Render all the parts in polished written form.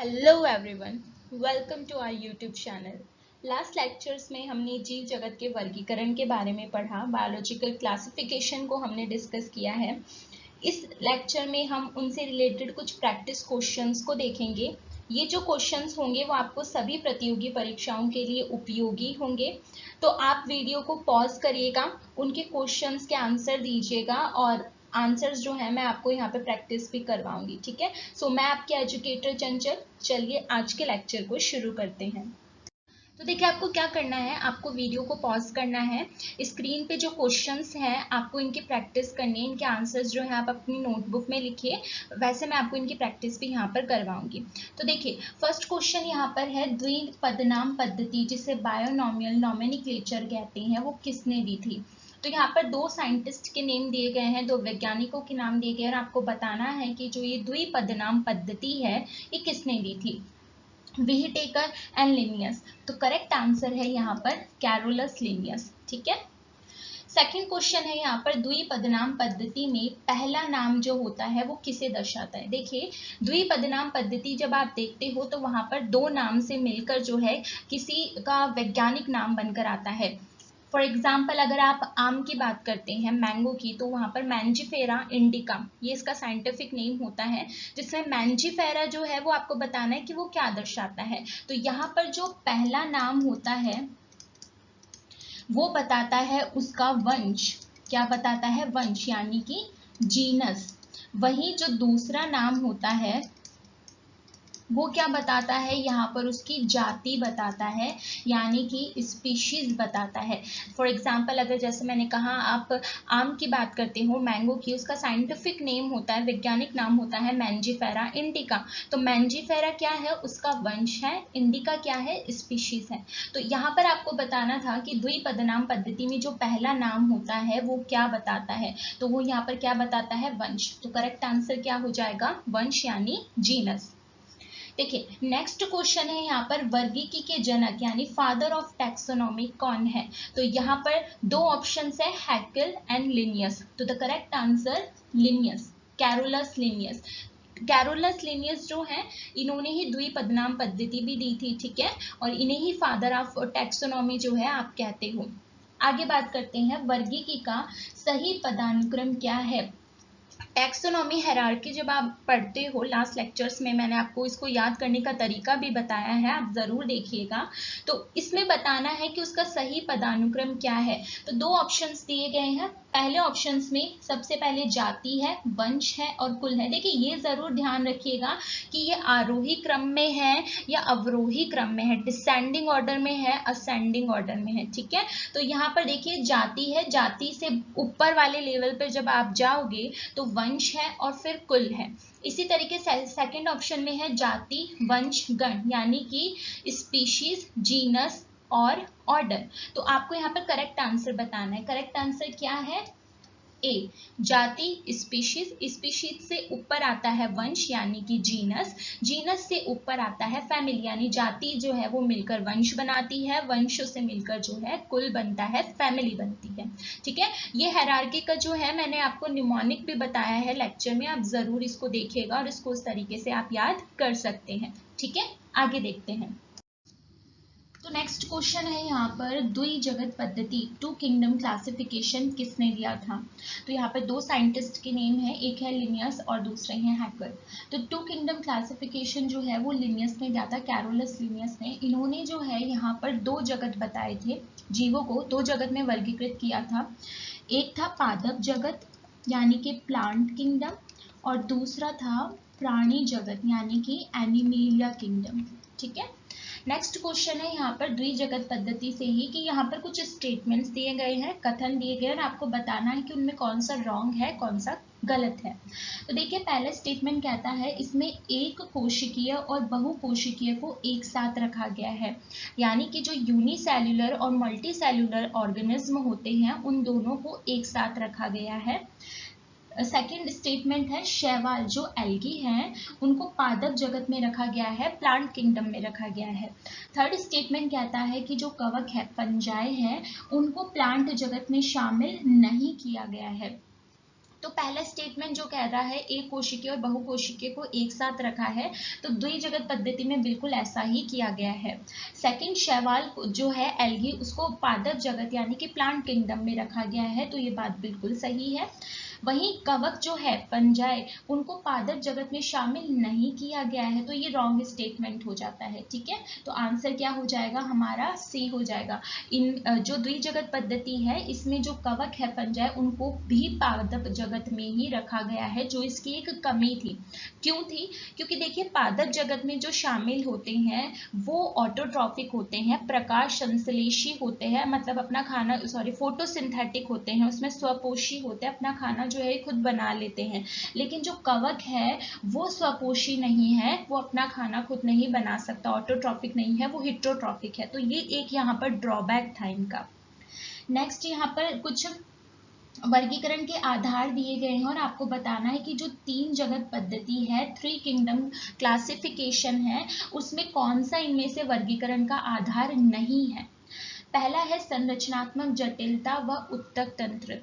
Hello everyone, welcome to our YouTube channel. Last lectures में हमने जीव जगत के वर्गीकरण के बारे में पढ़ा, बायोलॉजिकल क्लासिफिकेशन को हमने डिस्कस किया है। इस लेक्चर में हम उनसे रिलेटेड कुछ प्रैक्टिस क्वेश्चंस को देखेंगे। ये जो क्वेश्चंस होंगे वो आपको सभी प्रतियोगी परीक्षाओं के लिए उपयोगी होंगे, तो आप वीडियो को पॉज करिएगा, उनके क्वेश्चंस के आंसर दीजिएगा और आंसर्स जो है मैं आपको यहाँ पे प्रैक्टिस भी करवाऊंगी। ठीक है, सो मैं आपके एजुकेटर चंचल। चलिए आज के लेक्चर को शुरू करते हैं। तो देखिए, आपको क्या करना है, आपको वीडियो को पॉज करना है। स्क्रीन पे जो क्वेश्चंस हैं आपको इनकी प्रैक्टिस करनी है, इनके आंसर्स जो है आप अपनी नोटबुक में लिखिए। वैसे मैं आपको इनकी प्रैक्टिस भी यहाँ पर करवाऊंगी। तो देखिए, फर्स्ट क्वेश्चन यहाँ पर है, द्विपदनाम पद्धति जिसे बायोनॉमियल नॉमेनक्लेचर कहते हैं वो किसने दी थी। तो यहाँ पर दो साइंटिस्ट के नेम दिए गए हैं, दो वैज्ञानिकों के नाम दिए गए हैं और आपको बताना है कि जो ये द्विपदनाम पद्धति है ये किसने दी थी। Whittaker and Linnaeus. तो करेक्ट आंसर है यहाँ पर कैरोलस लिनियस। ठीक है, सेकंड क्वेश्चन है यहाँ पर, द्विपदनाम पद्धति में पहला नाम जो होता है वो किसे दर्शाता है। देखिए, द्विपदनाम पद्धति जब आप देखते हो तो वहां पर दो नाम से मिलकर जो है किसी का वैज्ञानिक नाम बनकर आता है। फॉर एग्जाम्पल, अगर आप आम की बात करते हैं, मैंगो की, तो वहां पर मैंजीफेरा इंडिका ये इसका साइंटिफिक नेम होता है, जिसमें मैंजीफेरा जो है वो आपको बताना है कि वो क्या दर्शाता है। तो यहाँ पर जो पहला नाम होता है वो बताता है उसका वंश। क्या बताता है? वंश, यानी कि जीनस। वही जो दूसरा नाम होता है वो क्या बताता है, यहाँ पर उसकी जाति बताता है, यानी कि स्पीशीज बताता है। फॉर एग्जाम्पल, अगर जैसे मैंने कहा आप आम की बात करते हो, मैंगो की, उसका साइंटिफिक नेम होता है, वैज्ञानिक नाम होता है मैंजीफेरा इंडिका। तो मैंजीफेरा क्या है? उसका वंश है। इंडिका क्या है? स्पीशीज है। तो यहाँ पर आपको बताना था कि द्विपदनाम पद्धति में जो पहला नाम होता है वो क्या बताता है, तो वो यहाँ पर क्या बताता है? वंश। तो करेक्ट आंसर क्या हो जाएगा? वंश यानी जीनस। देखिए, नेक्स्ट क्वेश्चन है यहाँ पर, वर्गीकी के जनक यानी फादर ऑफ टैक्सोनॉमी कौन है। तो यहाँ पर दो ऑप्शंस है, हैकेल एंड लिनियस। तो the correct answer Linnaeus, Carolus Linnaeus. Carolus Linnaeus जो है इन्होंने ही द्विपदनाम पद्धति भी दी थी। ठीक है, और इन्हें ही फादर ऑफ टैक्सोनॉमी जो है आप कहते हो। आगे बात करते हैं, वर्गीकी का सही पदानुक्रम क्या है। टैक्सोनॉमी हायरार्की जब आप पढ़ते हो, लास्ट लेक्चर्स में मैंने आपको इसको याद करने का तरीका भी बताया है, आप जरूर देखिएगा। तो इसमें बताना है कि उसका सही पदानुक्रम क्या है। तो दो ऑप्शंस दिए गए हैं। पहले ऑप्शंस में सबसे पहले जाति है, वंश है और कुल है। देखिए, ये जरूर ध्यान रखिएगा कि ये आरोही क्रम में है या अवरोही क्रम में है, डिसेंडिंग ऑर्डर में है, असेंडिंग ऑर्डर में है। ठीक है, तो यहाँ पर देखिए जाति है, जाति से ऊपर वाले लेवल पर जब आप जाओगे तो वंश है और फिर कुल है। इसी तरीके से सेकंड ऑप्शन में है जाति, वंश, गण, यानी कि स्पीशीज, जीनस और ऑर्डर। तो आपको यहाँ पर करेक्ट आंसर बताना है। करेक्ट आंसर क्या है? ए, जाति, स्पीशीज, स्पीशीज से ऊपर आता है वंश यानी कि जीनस, जीनस से ऊपर आता है फैमिली, यानी जाति जो है वो मिलकर वंश बनाती है, वंश से मिलकर जो है कुल बनता है, फैमिली बनती है। ठीक है, ये हायरार्की का जो है मैंने आपको निमोनिक भी बताया है लेक्चर में, आप जरूर इसको देखिएगा और इसको उस तरीके से आप याद कर सकते हैं। ठीक है, आगे देखते हैं। तो नेक्स्ट क्वेश्चन है यहाँ पर, द्विजगत पद्धति, टू किंगडम क्लासिफिकेशन किसने दिया था। तो यहाँ पर दो साइंटिस्ट के नेम है, एक है लिनियस और दूसरे हैं हैकेल। तो टू किंगडम क्लासिफिकेशन जो है वो लिनियस ने दिया था, कैरोलस लिनियस ने। इन्होंने जो है यहाँ पर दो जगत बताए थे, जीवों को दो जगत में वर्गीकृत किया था। एक था पादप जगत यानी कि प्लांट किंगडम, और दूसरा था प्राणी जगत यानी कि एनिमेलिया किंगडम। ठीक है, नेक्स्ट क्वेश्चन है यहाँ पर द्विजगत पद्धति से ही कि यहाँ पर कुछ स्टेटमेंट्स दिए गए हैं, कथन दिए गए हैं, और आपको बताना है कि उनमें कौन सा रॉन्ग है, कौन सा गलत है। तो देखिए, पहला स्टेटमेंट कहता है इसमें एक कोशिकीय और बहुकोशिकीय को एक साथ रखा गया है, यानी कि जो यूनिसेल्युलर और मल्टीसेल्युलर ऑर्गेनिज्म होते हैं उन दोनों को एक साथ रखा गया है। सेकेंड स्टेटमेंट है, शैवाल जो एल्गी हैं उनको पादप जगत में रखा गया है, प्लांट किंगडम में रखा गया है। थर्ड स्टेटमेंट कहता है कि जो कवक है, फंजाई है, उनको प्लांट जगत में शामिल नहीं किया गया है। तो पहला स्टेटमेंट जो कह रहा है एक कोशिकीय और बहुकोशिकीय को एक साथ रखा है, तो द्विजगत पद्धति में बिल्कुल ऐसा ही किया गया है। सेकंड, शैवाल जो है एल्गी, उसको पादप जगत यानी कि प्लांट किंगडम में रखा गया है, तो ये बात बिल्कुल सही है। वहीं कवक जो है फंजाई, उनको पादप जगत में शामिल नहीं किया गया है, तो ये रॉन्ग स्टेटमेंट हो जाता है। ठीक है, तो आंसर क्या हो जाएगा हमारा, सी हो जाएगा। इन जो द्विजगत पद्धति है इसमें जो कवक है फंजाई, उनको भी पादप जगत में ही रखा गया है, जो इसकी एक कमी थी। क्यों थी? क्योंकि देखिए पादप जगत में जो शामिल होते हैं वो ऑटोट्रॉफिक होते हैं, प्रकाश संश्लेषी होते हैं, मतलब अपना खाना फोटोसिंथेटिक होते हैं, उसमें स्वपोषी होते हैं, अपना खाना जो है खुद बना लेते हैं। लेकिन जो कवक है वो स्वपोषी नहीं है, वो अपना खाना खुद नहीं बना सकता, ऑटोट्रॉफिक नहीं है, वो हेटेरोट्रॉफिक है। तो ये एक यहाँ पर ड्रॉबैक था इनका। नेक्स्ट यहाँ पर कुछ वर्गीकरण के आधार दिए गए हैं और आपको बताना है कि जो 3 जगत पद्धति है, 3 किंगडम क्लासिफिकेशन है, उसमें कौन सा इनमें से वर्गीकरण का आधार नहीं है। पहला है संरचनात्मक जटिलता व उत्तक तंत्र,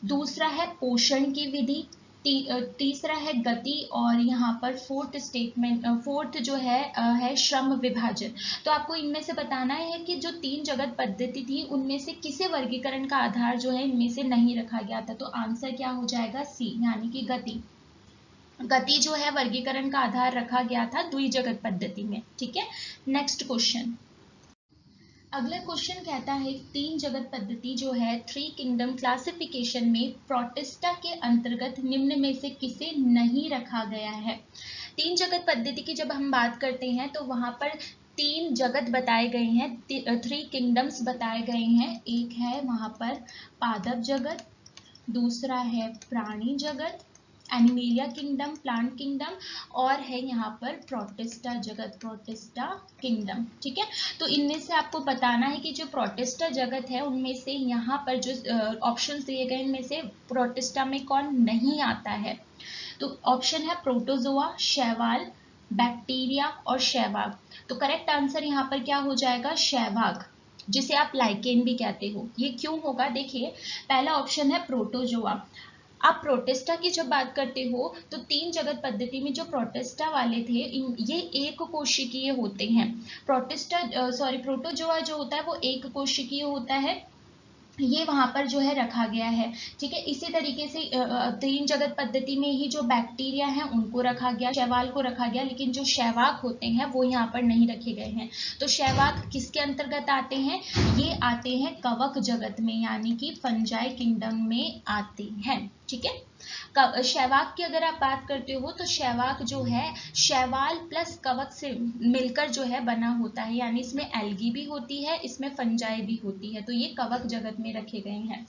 दूसरा है पोषण की विधि, तीसरा है गति, और यहाँ पर फोर्थ जो है श्रम विभाजन। तो आपको इनमें से बताना है कि जो 3 जगत पद्धति थी उनमें से किसे वर्गीकरण का आधार जो है इनमें से नहीं रखा गया था। तो आंसर क्या हो जाएगा, सी, यानी कि गति। गति जो है वर्गीकरण का आधार रखा गया था द्विजगत पद्धति में। ठीक है, नेक्स्ट क्वेश्चन। अगला क्वेश्चन कहता है 3 जगत पद्धति जो है 3 किंगडम क्लासिफिकेशन में प्रोटिस्टा के अंतर्गत निम्न में से किसे नहीं रखा गया है। 3 जगत पद्धति की जब हम बात करते हैं तो वहां पर 3 जगत बताए गए हैं, 3 किंगडम्स बताए गए हैं। एक है वहां पर पादप जगत, दूसरा है प्राणी जगत, एनिमेलिया किंगडम, प्लांट किंगडम, और है यहाँ पर प्रोटिस्टा जगत, प्रोटिस्टा किंगडम। ठीक है, तो इनमें से आपको बताना है कि जो प्रोटिस्टा जगत है उनमें से यहाँ पर जो ऑप्शंस दिए गए इनमें से प्रोटिस्टा में कौन नहीं आता है। तो ऑप्शन है प्रोटोजोआ, शैवाल, बैक्टीरिया और शैवाग। तो करेक्ट आंसर यहाँ पर क्या हो जाएगा, शैवाग, जिसे आप लाइकेन भी कहते हो। ये क्यों होगा, देखिए पहला ऑप्शन है प्रोटोजोआ। आप प्रोटिस्टा की जब बात करते हो तो 3 जगत पद्धति में जो प्रोटिस्टा वाले थे ये एक कोशिकीय होते हैं। प्रोटोजोआ जो होता है वो एक कोशिकीय होता है, ये वहां पर जो है रखा गया है। ठीक है, इसी तरीके से 3 जगत पद्धति में ही जो बैक्टीरिया है उनको रखा गया, शैवाल को रखा गया, लेकिन जो शैवाक होते हैं वो यहाँ पर नहीं रखे गए हैं। तो शैवाक किसके अंतर्गत आते हैं, ये आते हैं कवक जगत में, यानी कि फंजाई किंगडम में आते हैं। ठीक है, शैवाक की अगर आप बात करते हो तो शैवाक जो है शैवाल प्लस कवक से मिलकर जो है बना होता है, यानी इसमें एल्गी भी होती है, इसमें फंजाई भी होती है, तो ये कवक जगत में रखे गए हैं।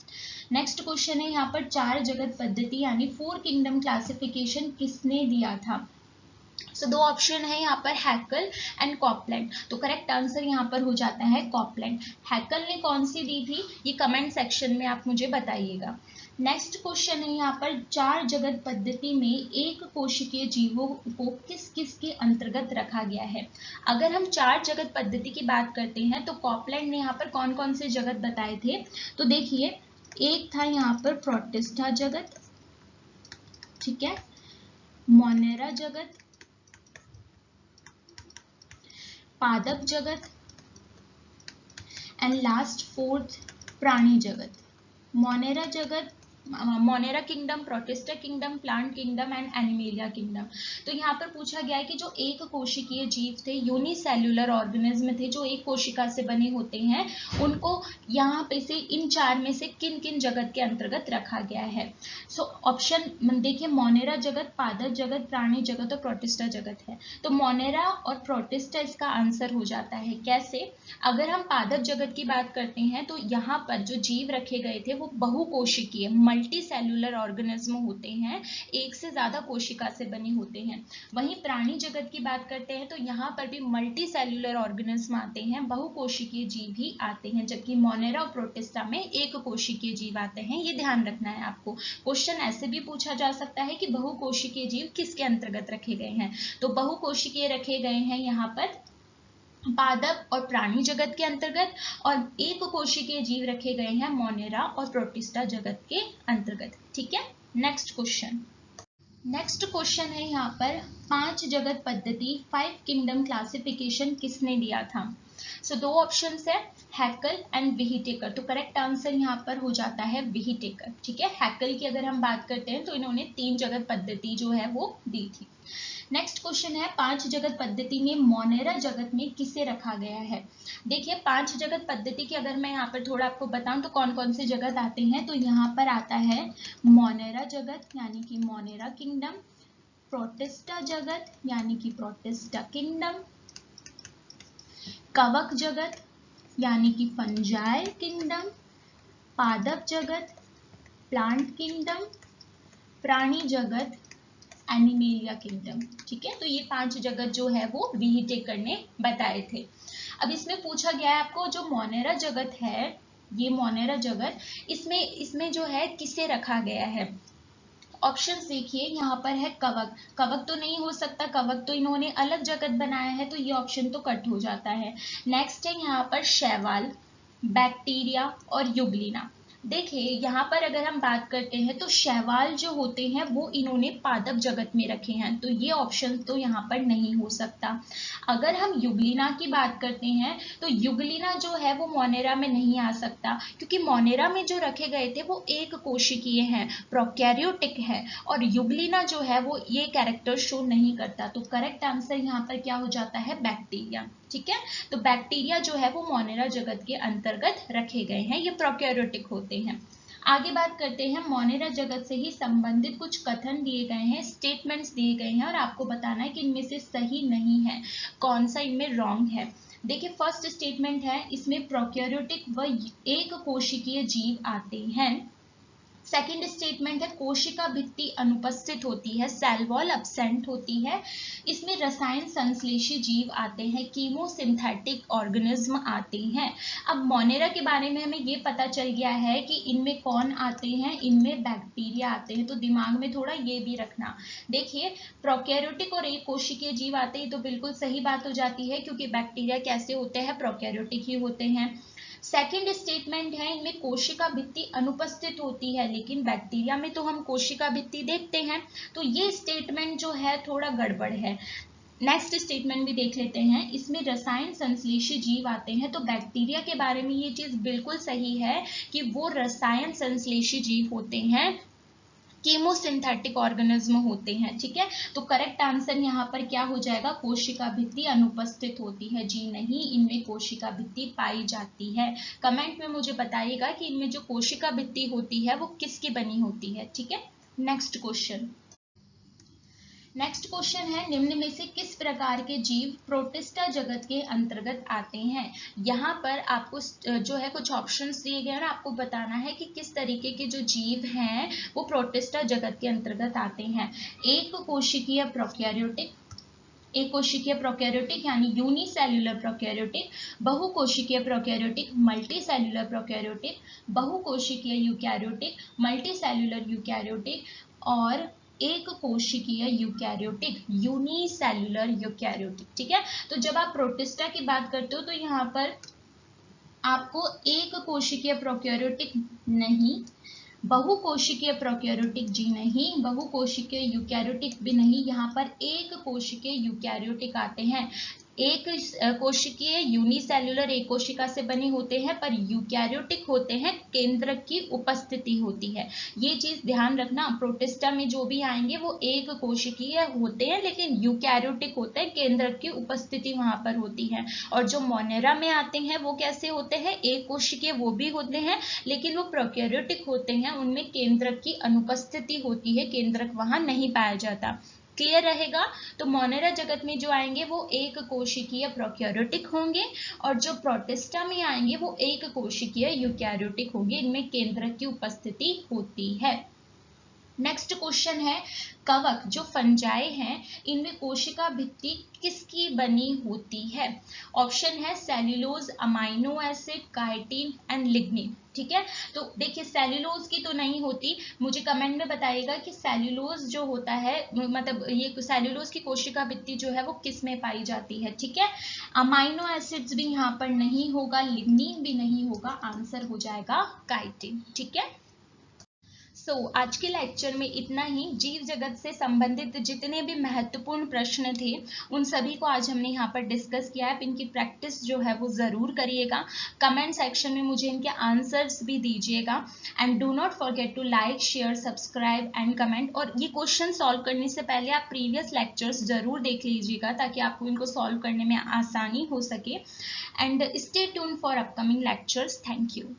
नेक्स्ट क्वेश्चन है यहाँ पर 4 जगत पद्धति यानी 4 किंगडम क्लासिफिकेशन किसने दिया था। सो 2 ऑप्शन है यहाँ पर, हैकल एंड कॉपलैंड। तो करेक्ट आंसर यहाँ पर हो जाता है कॉपलैंड। हैकल ने कौन सी दी थी ये कमेंट सेक्शन में आप मुझे बताइएगा। नेक्स्ट क्वेश्चन है यहाँ पर 4 जगत पद्धति में एक कोशिकीय जीवों को किस किस के अंतर्गत रखा गया है। अगर हम 4 जगत पद्धति की बात करते हैं तो कॉपलैंड ने यहाँ पर कौन कौन से जगत बताए थे। तो देखिए एक था यहाँ पर प्रोटिस्टा जगत, ठीक है, मोनेरा जगत, पादप जगत, एंड लास्ट 4th प्राणी जगत। मोनेरा जगत, Monera kingdom, protista kingdom, plant kingdom and animalia kingdom. तो यहाँ पर पूछा गया है कि जो एक कोशिकीय जीव थे, यूनिसेल्युलर ऑर्गेनिज्म थे, जो एक कोशिका से बने होते हैं, उनको यहाँ पे से इन 4 में से किन किन जगत के अंतर्गत रखा गया है। सो ऑप्शन देखिए, मोनेरा जगत, पादप जगत, प्राणी जगत और प्रोटिस्टा जगत है। तो मोनेरा और प्रोटिस्टा इसका आंसर हो जाता है। कैसे, अगर हम पादप जगत की बात करते हैं तो यहाँ पर जो जीव रखे गए थे वो बहुकोशिकीय मल्टी सेल्युलर ऑर्गेनिज्म होते हैं, एक से ज्यादा कोशिका से बने होते हैं। वहीं प्राणी जगत की बात करते हैं तो यहाँ पर भी मल्टी सेल्युलर ऑर्गेनिज्म आते हैं, बहुकोशिकीय जीव भी आते हैं, जबकि मोनेरा और प्रोटिस्टा में एक कोशिकीय जीव आते हैं। ये ध्यान रखना है आपको। क्वेश्चन ऐसे भी पूछा जा सकता है कि बहुकोशिकीय जीव किसके अंतर्गत रखे गए हैं। तो बहुकोशिकीय रखे गए हैं यहाँ पर पादप और प्राणी जगत के अंतर्गत, और एक कोशिकीय जीव रखे गए हैं मोनेरा और प्रोटिस्टा जगत के अंतर्गत। ठीक है, नेक्स्ट क्वेश्चन। नेक्स्ट क्वेश्चन है यहाँ पर 5 जगत पद्धति 5 किंगडम क्लासिफिकेशन किसने दिया था? सो दो ऑप्शंस है, हैकल एंड विहिटेकर। तो करेक्ट आंसर यहाँ पर हो जाता है विहिटेकर। ठीक है, हैकल की अगर हम बात करते हैं तो इन्होंने 3 जगत पद्धति जो है वो दी थी। नेक्स्ट क्वेश्चन है 5 जगत पद्धति में मोनेरा जगत में किसे रखा गया है? देखिए 5 जगत पद्धति की अगर मैं यहाँ पर थोड़ा आपको बताऊं तो कौन कौन से जगत आते हैं, तो यहाँ पर आता है मोनेरा जगत यानी कि मोनेरा किंगडम, प्रोटिस्टा जगत यानी कि प्रोटिस्टा किंगडम, कवक जगत यानी कि फंजाई किंगडम, पादप जगत प्लांट किंगडम, प्राणी जगत एनिमेलिया किंगडम। ठीक है, तो ये 5 जगत जो है वो विहिटेकर ने बताए थे। अब इसमें पूछा गया है आपको जो मोनेरा जगत है, ये मोनेरा जगत, इसमें जो है किसे रखा गया है? ऑप्शंस देखिए, यहाँ पर है कवक। कवक तो नहीं हो सकता, कवक तो इन्होंने अलग जगत बनाया है, तो ये ऑप्शन तो कट हो जाता है। नेक्स्ट है यहाँ पर शैवाल, बैक्टीरिया और युगलिना। देखिए यहाँ पर अगर हम बात करते हैं तो शैवाल जो होते हैं वो इन्होंने पादप जगत में रखे हैं, तो ये ऑप्शन तो यहाँ पर नहीं हो सकता। अगर हम युगलिना की बात करते हैं तो युगलिना जो है वो मोनेरा में नहीं आ सकता, क्योंकि मोनेरा में जो रखे गए थे वो एक कोशिकीय हैं, प्रोकैरियोटिक है, और युगलिना जो है वो ये कैरेक्टर शो नहीं करता। तो करेक्ट आंसर यहाँ पर क्या हो जाता है? बैक्टीरिया। ठीक है, तो बैक्टीरिया जो है वो मोनेरा जगत के अंतर्गत रखे गए हैं, ये प्रोकैरियोटिक होते हैं। आगे बात करते हैं, मोनेरा जगत से ही संबंधित कुछ कथन दिए गए हैं, स्टेटमेंट्स दिए गए हैं, और आपको बताना है कि इनमें से सही नहीं है, कौन सा इनमें रॉन्ग है। देखिए फर्स्ट स्टेटमेंट है, इसमें प्रोकैरियोटिक व एक कोशिकीय जीव आते हैं। सेकेंड स्टेटमेंट है, कोशिका भित्ति अनुपस्थित होती है, सेल वॉल एब्सेंट होती है। इसमें रसायन संश्लेषी जीव आते हैं, कीमोसिंथेटिक ऑर्गेनिज्म आते हैं। अब मोनेरा के बारे में हमें ये पता चल गया है कि इनमें कौन आते हैं, इनमें बैक्टीरिया आते हैं, तो दिमाग में थोड़ा ये भी रखना। देखिए प्रोकैरियोटिक और एक कोशिकीय जीव आते हैं तो बिल्कुल सही बात हो जाती है, क्योंकि बैक्टीरिया कैसे होते हैं? प्रोकैरियोटिक ही होते हैं। सेकेंड स्टेटमेंट है, इनमें कोशिका भित्ति अनुपस्थित होती है, लेकिन बैक्टीरिया में तो हम कोशिका भित्ति देखते हैं, तो ये स्टेटमेंट जो है थोड़ा गड़बड़ है। नेक्स्ट स्टेटमेंट भी देख लेते हैं, इसमें रसायन संश्लेषी जीव आते हैं, तो बैक्टीरिया के बारे में ये चीज बिल्कुल सही है कि वो रसायन संश्लेषी जीव होते हैं, कीमोसिंथेटिक ऑर्गेनिज्म होते हैं। ठीक है, तो करेक्ट आंसर यहाँ पर क्या हो जाएगा? कोशिका भित्ति अनुपस्थित होती है। जी नहीं, इनमें कोशिका भित्ति पाई जाती है। कमेंट में मुझे बताइएगा कि इनमें जो कोशिका भित्ति होती है वो किसकी बनी होती है। ठीक है, नेक्स्ट क्वेश्चन। नेक्स्ट क्वेश्चन है, निम्न में से किस प्रकार के जीव प्रोटिस्टा जगत के अंतर्गत आते हैं? यहाँ पर आपको जो है कुछ ऑप्शंस दिए गए हैं, आपको बताना है कि किस तरीके के जो जीव हैं वो प्रोटिस्टा जगत के अंतर्गत आते हैं। एक कोशिकीय प्रोकैरियोटिक, एक कोशिकीय प्रोकैरियोटिक यानी यूनिसेल्युलर प्रोकैरियोटिक, बहुकोशिकीय प्रोकैरियोटिक, मल्टीसेल्युलर प्रोकैरियोटिक, बहुकोशिकीय यूकैरियोटिक, मल्टीसेल्युलर यूकैरियोटिक, और एक कोशिकीय यूकैरियोटिक, यूनिसेल्युलर यूकैरियोटिक। ठीक है, तो जब आप प्रोटिस्टा की बात करते हो तो यहाँ पर आपको एक कोशिकीय प्रोकैरियोटिक नहीं, बहुकोशिकीय प्रोकैरियोटिक जी नहीं, बहुकोशिकीय यूकैरियोटिक भी नहीं, यहाँ पर एक कोशिकीय यूकैरियोटिक आते हैं। एक कोशिकीय यूनिसेल्युलर एक कोशिका से बने होते हैं, पर यूकैरियोटिक होते हैं, केंद्रक की उपस्थिति होती है। ये चीज ध्यान रखना, प्रोटिस्टा में जो भी आएंगे वो एक कोशिकीय होते हैं, लेकिन यूकैरियोटिक होते हैं, केंद्रक की उपस्थिति वहां पर होती है। और जो मोनेरा में आते हैं वो कैसे होते हैं? एक कोशिकीय वो भी होते हैं, लेकिन वो प्रोकैरियोटिक होते हैं, उनमें केंद्रक की अनुपस्थिति होती है, केंद्रक वहां नहीं पाया जाता। क्लियर रहेगा? तो मोनेरा जगत में जो आएंगे वो एक कोशिकीय प्रोकैरियोटिक होंगे, और जो प्रोटिस्टा में आएंगे वो एक कोशिकीय यूकैरियोटिक होंगे, इनमें केंद्रक की उपस्थिति होती है। नेक्स्ट क्वेश्चन है, कवक जो फंजाई हैं इनमें कोशिका भित्ति किसकी बनी होती है? ऑप्शन है cellulose, amino acid, chitin and lignin. ठीक है, तो देखिए सेल्यूलोज की तो नहीं होती, मुझे कमेंट में बताइएगा कि सेल्यूलोज जो होता है, मतलब ये सेल्यूलोज की कोशिका भित्ति जो है वो किस में पाई जाती है। ठीक है, अमाइनो एसिड्स भी यहाँ पर नहीं होगा, लिग्निन भी नहीं होगा, आंसर हो जाएगा काइटिन। ठीक है, आज के लेक्चर में इतना ही। जीव जगत से संबंधित जितने भी महत्वपूर्ण प्रश्न थे उन सभी को आज हमने यहाँ पर डिस्कस किया है। इनकी प्रैक्टिस जो है वो ज़रूर करिएगा, कमेंट सेक्शन में मुझे इनके आंसर्स भी दीजिएगा। And do not forget to like, share, subscribe and comment. और ये क्वेश्चन सॉल्व करने से पहले आप प्रीवियस लेक्चर्स ज़रूर देख लीजिएगा ताकि आपको इनको सॉल्व करने में आसानी हो सके। And stay tuned for upcoming lectures. Thank you.